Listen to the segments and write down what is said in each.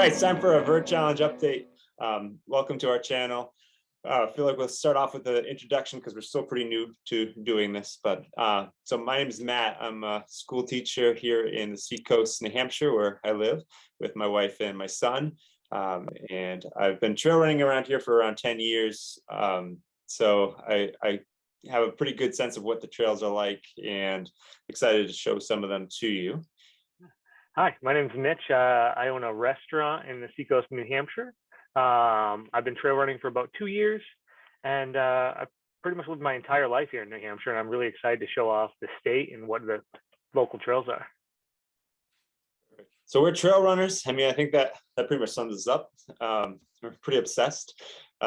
right, it's time for a Vert Challenge update. Welcome to our channel. I feel like we'll start off with the introduction because we're still pretty new to doing this. But so my name is Matt. I'm a school teacher here in the Seacoast, New Hampshire, where I live with my wife and my son. And I've been trail running around here for around 10 years. So I have a pretty good sense of what the trails are like and excited to show some of them to you. Hi, my name is Mitch. I own a restaurant in the Seacoast, New Hampshire. I've been trail running for about 2 years, and I've pretty much lived my entire life here in New Hampshire, and I'm really excited to show off the state and what the local trails are. So we're trail runners. I mean, I think that pretty much sums us up. We're pretty obsessed.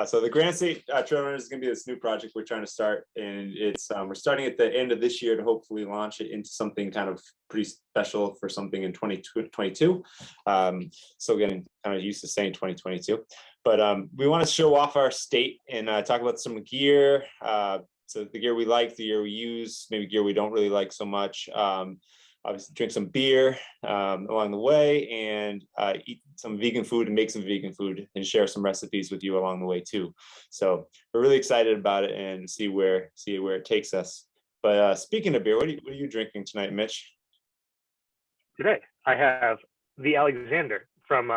So the Granite State Trail Runners is going to be this new project we're trying to start, and it's we're starting at the end of this year to hopefully launch it into something kind of pretty special for something in 2022. Still getting kind of used to saying 2022, but we want to show off our state and talk about some gear. So the gear we like, the gear we use, maybe gear we don't really like so much. Obviously drink some beer along the way, and eat some vegan food and make some vegan food and share some recipes with you along the way too. So we're really excited about it and see where it takes us. But speaking of beer, what are you drinking tonight, Mitch? Today, I have the Alexander from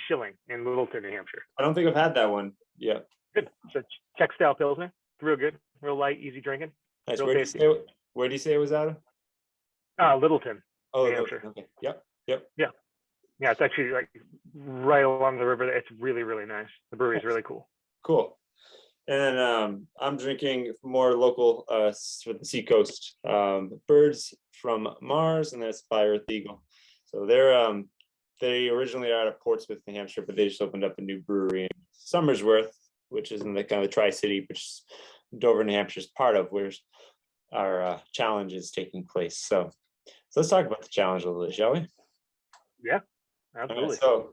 Schilling in Littleton, New Hampshire. I don't think I've had that one yet. Good. So Czech style Pilsner. Real good, real light, easy drinking. Nice. Real Where tasty. do you say it was out of? Littleton. Oh, New Hampshire. Okay. Yep. Yeah, it's actually like right along the river. It's really, really nice. The brewery is really cool. Cool. And I'm drinking more local for the Seacoast. Birds from Mars, and that's by Earth Eagle. So they originally are out of Portsmouth, New Hampshire, but they just opened up a new brewery in Somersworth, which is in the kind of the Tri-City, which Dover, New Hampshire is part of, where our challenge is taking place. So let's talk about the challenge a little bit, shall we? Yeah, absolutely. Right, so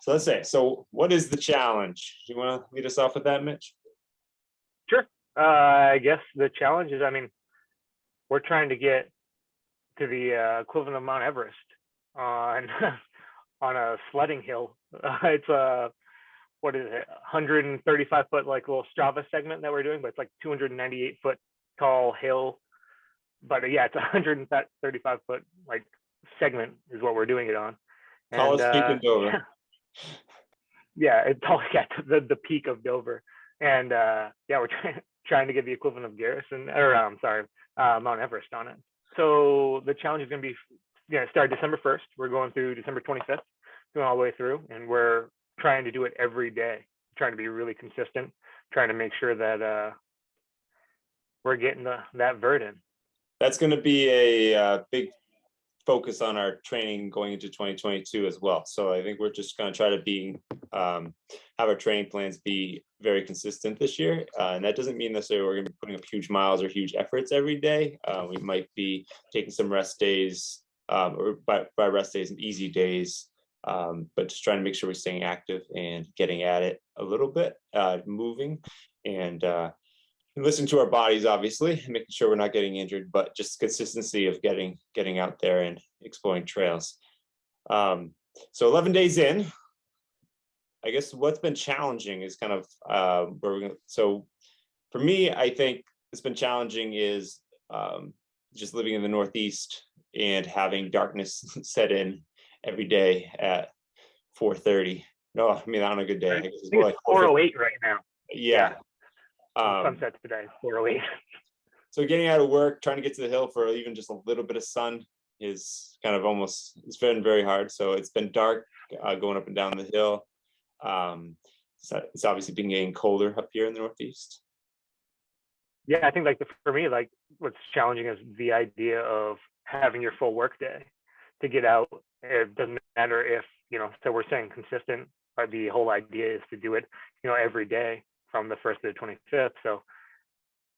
let's say, so what is the challenge? Do you want to lead us off with that, Mitch? Sure. I guess the challenge is, I mean, we're trying to get to the equivalent of Mount Everest on on a sledding hill. It's what is it, 135 foot like little Strava segment that we're doing, but it's like 298 foot tall hill. But yeah, it's 135 foot like segment is what we're doing it on. Tallest peak in Dover. Yeah, it's all the peak of Dover. And yeah, we're trying to get the equivalent of Garrison, or Mount Everest on it. So the challenge is going to be, start December 1st. We're going through December 25th, going all the way through, and we're trying to do it every day, trying to be really consistent, trying to make sure that we're getting that vert in. That's going to be a big focus on our training going into 2022 as well. So I think we're just going to try to have our training plans be very consistent this year. And that doesn't mean necessarily we're going to be putting up huge miles or huge efforts every day. We might be taking some rest days, or by rest days and easy days, but just trying to make sure we're staying active and getting at it a little bit, moving and listen to our bodies, obviously, and making sure we're not getting injured, but just consistency of getting out there and exploring trails. So 11 days in, I guess what's been challenging is kind of so for me, I think it's been challenging is just living in the Northeast and having darkness set in every day at 4:30. No, I mean, on a good day. Right. I guess it's more like 4:08 right now. Yeah. Sunset today, 4:08. So getting out of work, trying to get to the hill for even just a little bit of sun is kind of it's been very hard. So it's been dark going up and down the hill. So it's obviously been getting colder up here in the Northeast. Yeah, I think for me, like what's challenging is the idea of having your full work day to get out. It doesn't matter if, so we're saying consistent, but the whole idea is to do it, every day from the 1st to the 25th. So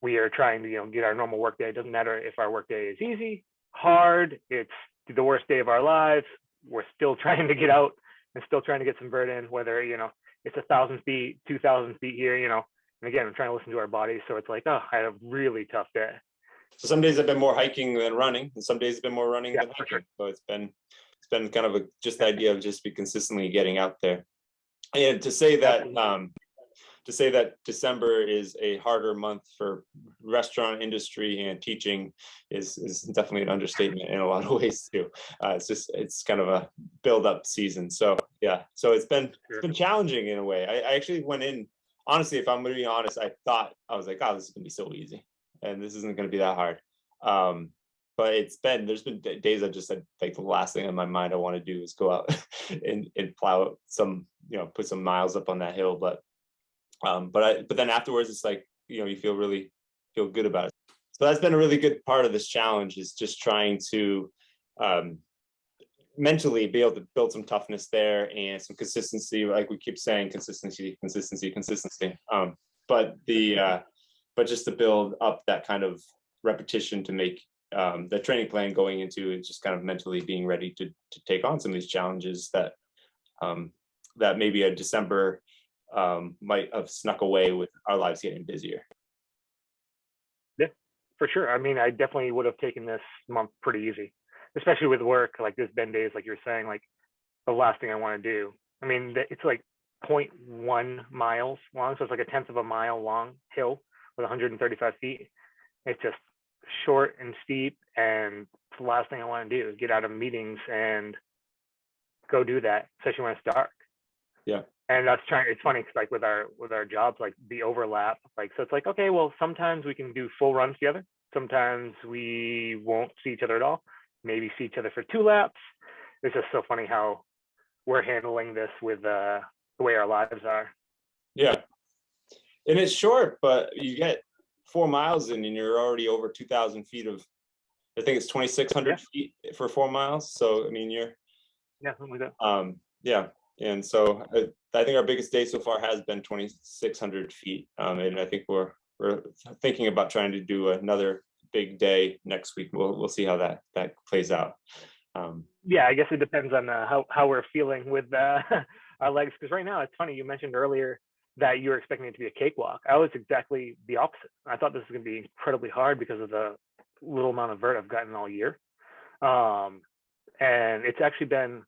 we are trying to, get our normal work day. It doesn't matter if our work day is easy, hard, it's the worst day of our lives. We're still trying to get out and still trying to get some vert in, whether, it's 1,000 feet, 2,000 feet here, and again, I'm trying to listen to our bodies. So it's like, oh, I had a really tough day. So some days have been more hiking than running, and some days have been more running than hiking. Sure. So it's been it's been kind of just the idea of just be consistently getting out there. And to say that December is a harder month for restaurant industry and teaching is definitely an understatement in a lot of ways too. It's kind of a build up season. So yeah, so it's been challenging in a way. I actually went in, honestly, if I'm going to be honest, I was like, oh, this is going to be so easy and this isn't going to be that hard. But there's been days I just said, like, the last thing on my mind I want to do is go out and plow some, put some miles up on that hill. But then afterwards, it's like, you feel good about it. So that's been a really good part of this challenge, is just trying to mentally be able to build some toughness there and some consistency. Like we keep saying, consistency. But just to build up that kind of repetition to make the training plan going into it, just kind of mentally being ready to take on some of these challenges that maybe a December might have snuck away with our lives getting busier. Yeah, for sure. I mean, I definitely would have taken this month pretty easy, especially with work. Like, there's been days, like you're saying, like the last thing I want to do. I mean, it's like 0.1 miles long, so it's like a tenth of a mile long hill with 135 feet. It's just short and steep, and the last thing I want to do is get out of meetings and go do that, especially when it's dark. Yeah. And it's funny because, like, with our jobs, like the overlap, like, so it's like, okay, well, sometimes we can do full runs together. Sometimes we won't see each other at all, maybe see each other for 2 laps. It's just so funny how we're handling this with the way our lives are. Yeah. And it's short, but you get 4 miles in and you're already over 2,000 feet of, I think it's 2,600 feet for 4 miles. So, I mean, something like that. Yeah. And so I think our biggest day so far has been 2,600 feet. And I think we're thinking about trying to do another big day next week. We'll see how that plays out. Yeah, I guess it depends on how we're feeling with our legs. Because right now, it's funny, you mentioned earlier that you were expecting it to be a cakewalk. I was exactly the opposite. I thought this was going to be incredibly hard because of the little amount of vert I've gotten all year. And it's actually been,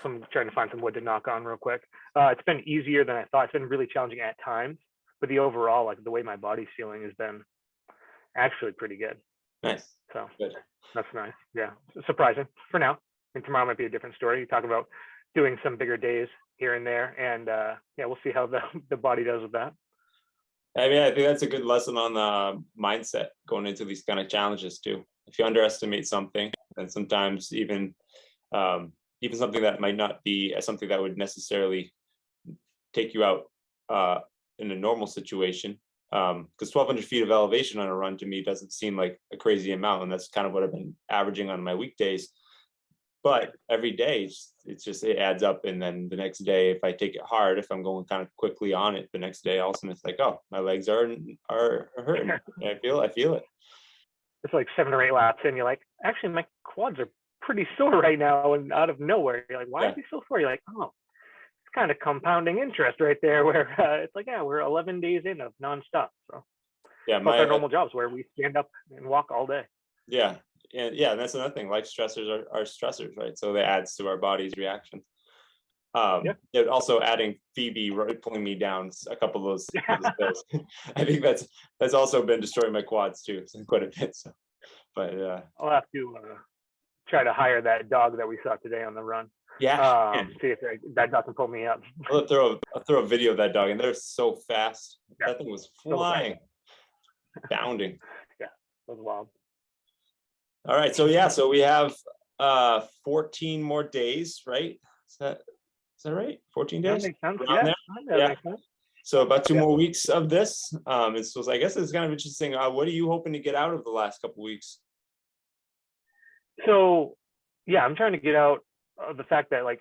I'm trying to find some wood to knock on real quick. It's been easier than I thought. It's been really challenging at times, but the overall, like, the way my body's feeling has been actually pretty good. Nice. So good. That's nice. Yeah, surprising for now. And tomorrow might be a different story. You talk about doing some bigger days here and there, and we'll see how the body does with that. I mean, I think that's a good lesson on the mindset going into these kind of challenges too. If you underestimate something, and sometimes even something that might not be something that would necessarily take you out in a normal situation, because 1,200 feet of elevation on a run to me doesn't seem like a crazy amount, and that's kind of what I've been averaging on my weekdays. But every day, it adds up. And then the next day, if I take it hard, if I'm going kind of quickly on it, the next day, all of a sudden it's like, oh, my legs are hurting. I feel it. It's like 7 or 8 laps in, you're like, actually, my quads are pretty sore right now. And out of nowhere, you're like, why are they so sore? You're like, oh, it's kind of compounding interest right there, where it's like, yeah, we're 11 days in of nonstop. So yeah, our normal jobs where we stand up and walk all day. Yeah. And that's another thing. Life stressors are stressors, right? So that adds to our body's reactions. Also adding Phoebe pulling me down a couple of those days. I think that's also been destroying my quads too, quite a bit. So, but I'll have to try to hire that dog that we saw today on the run. Yeah. See if that dog can pull me up. I'll throw a video of that dog, and they're so fast. Yeah. That thing was flying, bounding. Yeah, it was wild. All right, so we have 14 more days, right? Is that right? 14 days? That makes sense. Yeah. Makes sense. So about 2 more weeks of this. I guess it's kind of interesting. What are you hoping to get out of the last couple of weeks? So yeah, I'm trying to get out of the fact that, like,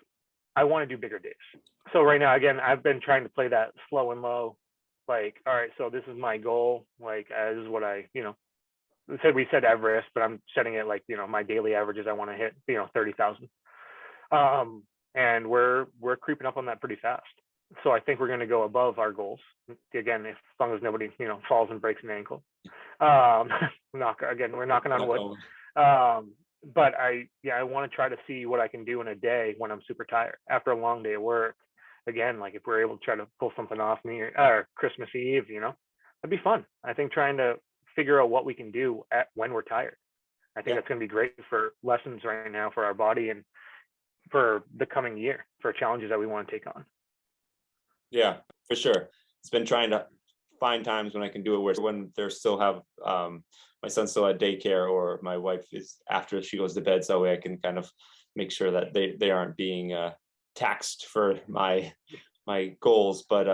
I want to do bigger days. So right now, again, I've been trying to play that slow and low. Like, all right, so this is my goal. Like, this is what we said Everest, but I'm setting it like, my daily averages I want to hit, 30,000. And we're creeping up on that pretty fast. So I think we're going to go above our goals. Again, as long as nobody, falls and breaks an ankle. We're knocking on wood. but I want to try to see what I can do in a day when I'm super tired after a long day of work. Again, like if we're able to try to pull something off Christmas Eve, that'd be fun. I think trying to figure out what we can do when we're tired. I think Yeah. that's going to be great for lessons right now for our body and for the coming year for challenges that we want to take on. Yeah, for sure. It's been trying to find times when I can do it where when they're still have my son's still at daycare or my wife is after she goes to bed, so that way I can kind of make sure that they aren't being taxed for my goals. But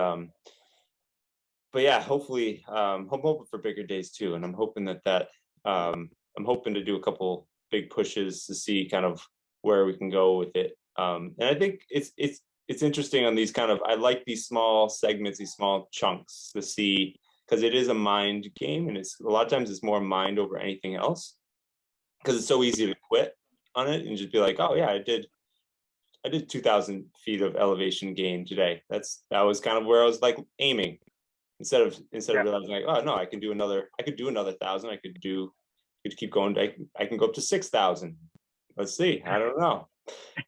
yeah, hopefully I'm hoping for bigger days too, and I'm hoping that I'm hoping to do a couple big pushes to see kind of where we can go with it. And I think it's interesting on these kind of, I like these small segments, these small chunks to see, because it is a mind game, and it's a lot of times it's more mind over anything else, because it's so easy to quit on it and just be like, oh yeah, I did 2,000 feet of elevation gain today. That was kind of where I was like aiming, instead of realizing like, oh no, I could do another 1,000. I could keep going. I can go up to 6,000. Let's see. I don't know.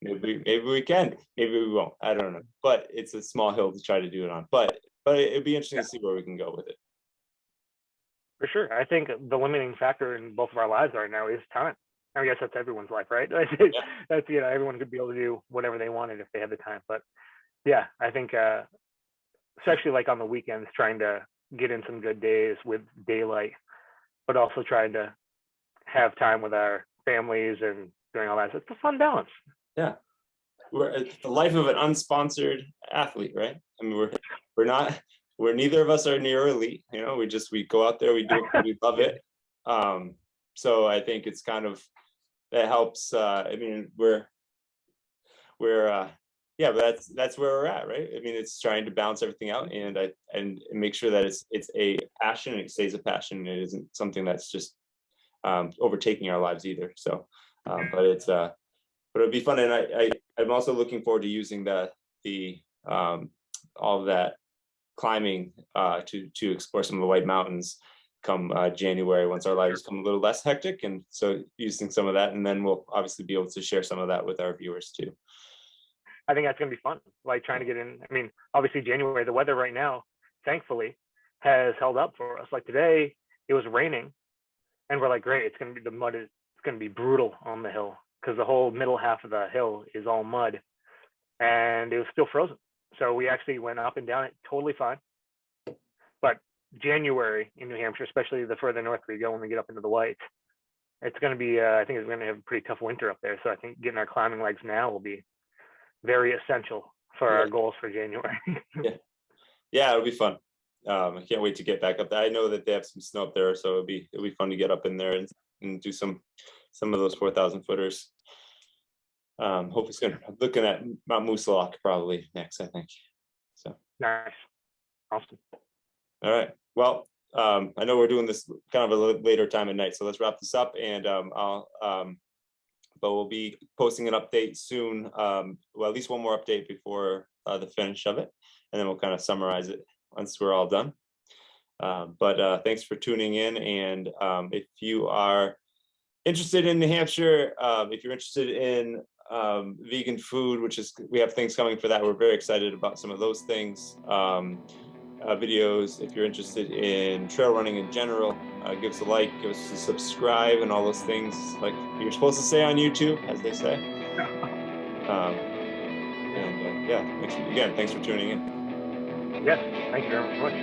Maybe we can. Maybe we won't. I don't know. But it's a small hill to try to do it on. But it'd be interesting to see where we can go with it. For sure. I think the limiting factor in both of our lives right now is time. I guess that's everyone's life, right? That's everyone could be able to do whatever they wanted if they had the time. But yeah, I think especially like on the weekends, trying to get in some good days with daylight, but also trying to have time with our families and doing all that. So it's a fun balance. Yeah. We're the life of an unsponsored athlete, right? I mean, we're neither of us are near elite, we go out there, we do it, we love it. So I think it's kind of, that helps. I mean, but that's where we're at, right? I mean, it's trying to balance everything out and make sure that it's a passion and it stays a passion, and it isn't something that's just overtaking our lives either. So but it'll be fun, and I'm also looking forward to using the all of that climbing to explore some of the White Mountains come January, once our lives come a little less hectic, and so using some of that, and then we'll obviously be able to share some of that with our viewers too. I think that's going to be fun, like trying to get in. I mean, obviously January, the weather right now, thankfully, has held up for us. Like today, it was raining, and we're like, great, it's going to be, the mud is going to be brutal on the hill, because the whole middle half of the hill is all mud, and it was still frozen. So we actually went up and down it totally fine. But January in New Hampshire, especially the further north we go when we get up into the Whites, it's going to be, I think it's going to have a pretty tough winter up there. So I think getting our climbing legs now will be very essential for our goals for January. Yeah, it'll be fun. I can't wait to get back up there. I know that they have some snow up there, so it'll be fun to get up in there and do some of those 4,000 footers. Hope it's going to, looking at Mount Moosilauke probably next, I think. So nice. Awesome. All right. Well, I know we're doing this kind of a later time at night, so let's wrap this up, and but we'll be posting an update soon. Well, at least one more update before the finish of it, and then we'll kind of summarize it once we're all done. But thanks for tuning in, and if you are interested in New Hampshire, if you're interested in vegan food, we have things coming for that. We're very excited about some of those things. Videos. If you're interested in trail running in general, give us a like, give us a subscribe, and all those things like you're supposed to say on YouTube, as they say. And yeah, thanks for tuning in. Yes, thank you very much.